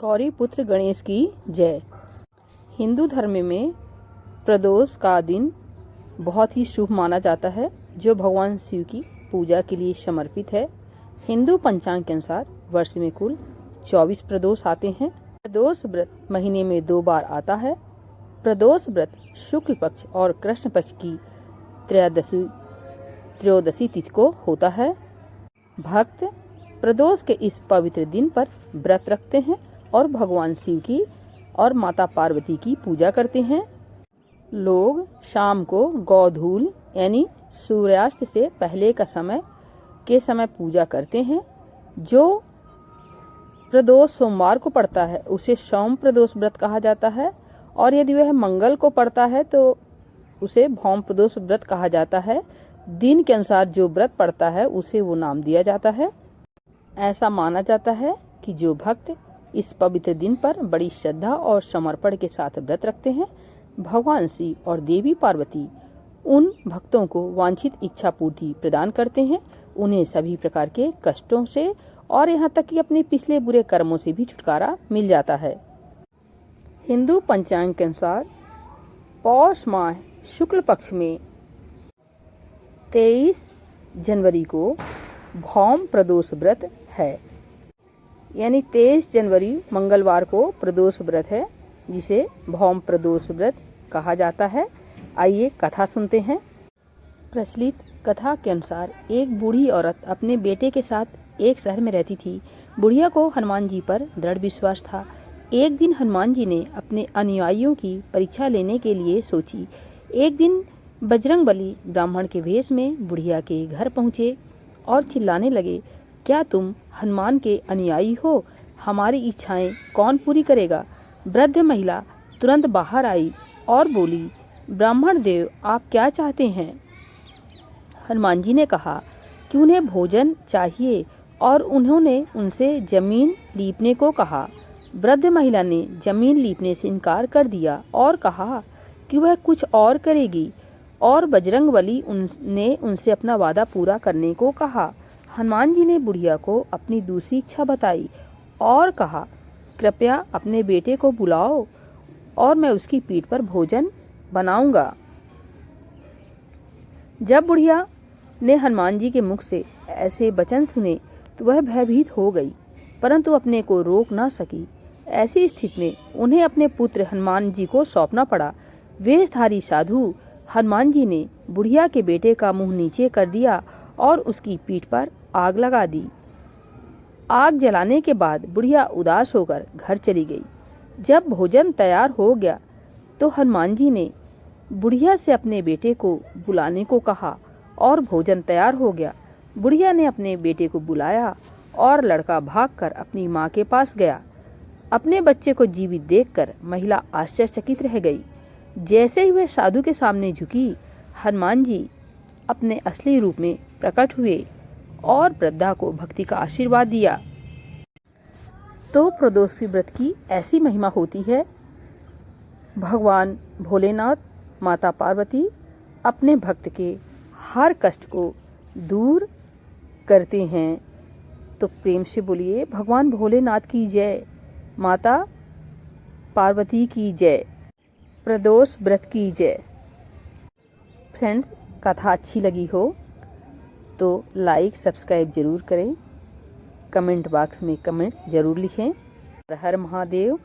गौरी पुत्र गणेश की जय। हिंदू धर्म में प्रदोष का दिन बहुत ही शुभ माना जाता है, जो भगवान शिव की पूजा के लिए समर्पित है। हिंदू पंचांग के अनुसार वर्ष में कुल 24 प्रदोष आते हैं। प्रदोष व्रत महीने में 2 बार आता है। प्रदोष व्रत शुक्ल पक्ष और कृष्ण पक्ष की त्रयोदशी तिथि को होता है। भक्त प्रदोष के इस पवित्र दिन पर व्रत रखते हैं और भगवान शिव की और माता पार्वती की पूजा करते हैं। लोग शाम को गोधूल यानी सूर्यास्त से पहले का समय पूजा करते हैं। जो प्रदोष सोमवार को पड़ता है उसे सोम प्रदोष व्रत कहा जाता है, और यदि वह मंगल को पड़ता है तो उसे भौम प्रदोष व्रत कहा जाता है। दिन के अनुसार जो व्रत पड़ता है उसे वो नाम दिया जाता है। ऐसा माना जाता है कि जो भक्त इस पवित्र दिन पर बड़ी श्रद्धा और समर्पण के साथ व्रत रखते हैं, भगवान शिव और देवी पार्वती उन भक्तों को वांछित इच्छा पूर्ति प्रदान करते हैं। उन्हें सभी प्रकार के कष्टों से और यहाँ तक कि अपने पिछले बुरे कर्मों से भी छुटकारा मिल जाता है। हिंदू पंचांग के अनुसार पौष माह शुक्ल पक्ष में 23 जनवरी को भौम प्रदोष व्रत है, यानी 23 जनवरी मंगलवार को प्रदोष व्रत है, जिसे भौम प्रदोष व्रत कहा जाता है। आइए कथा सुनते हैं। प्रचलित कथा के अनुसार एक बूढ़ी औरत अपने बेटे के साथ एक शहर में रहती थी। बुढ़िया को हनुमान जी पर दृढ़ विश्वास था। एक दिन हनुमान जी ने अपने अनुयायियों की परीक्षा लेने के लिए सोची। एक दिन बजरंगबली ब्राह्मण के वेश में बुढ़िया के घर पहुँचे और चिल्लाने लगे, क्या तुम हनुमान के अनुयायी हो? हमारी इच्छाएं कौन पूरी करेगा? वृद्ध महिला तुरंत बाहर आई और बोली, ब्राह्मण देव, आप क्या चाहते हैं? हनुमान जी ने कहा कि उन्हें भोजन चाहिए, और उन्होंने उनसे जमीन लीपने को कहा। वृद्ध महिला ने जमीन लीपने से इनकार कर दिया और कहा कि वह कुछ और करेगी, और बजरंगबली ने उनसे अपना वादा पूरा करने को कहा। हनुमान जी ने बुढ़िया को अपनी दूसरी इच्छा बताई और कहा, कृपया अपने बेटे को बुलाओ और मैं उसकी पीठ पर भोजन बनाऊंगा। जब बुढ़िया ने हनुमान जी के मुख से ऐसे वचन सुने तो वह भयभीत हो गई, परंतु अपने को रोक न सकी। ऐसी स्थिति में उन्हें अपने पुत्र हनुमान जी को सौंपना पड़ा। वेशधारी साधु हनुमान जी ने बुढ़िया के बेटे का मुंह नीचे कर दिया और उसकी पीठ पर आग लगा दी। आग जलाने के बाद बुढ़िया उदास होकर घर चली गई। जब भोजन तैयार हो गया तो हनुमान जी ने बुढ़िया से अपने बेटे को बुलाने को कहा और भोजन तैयार हो गया। बुढ़िया ने अपने बेटे को बुलाया और लड़का भागकर अपनी माँ के पास गया। अपने बच्चे को जीवित देखकर महिला आश्चर्यचकित रह गई। जैसे ही वह साधु के सामने झुकी, हनुमान जी अपने असली रूप में प्रकट हुए और वृद्धा को भक्ति का आशीर्वाद दिया। तो प्रदोषी व्रत की ऐसी महिमा होती है। भगवान भोलेनाथ, माता पार्वती अपने भक्त के हर कष्ट को दूर करते हैं। तो प्रेम से बोलिए, भगवान भोलेनाथ की जय, माता पार्वती की जय, प्रदोष व्रत की जय। फ्रेंड्स, कथा अच्छी लगी हो तो लाइक सब्सक्राइब जरूर करें। कमेंट बॉक्स में कमेंट जरूर लिखें। हर हर महादेव।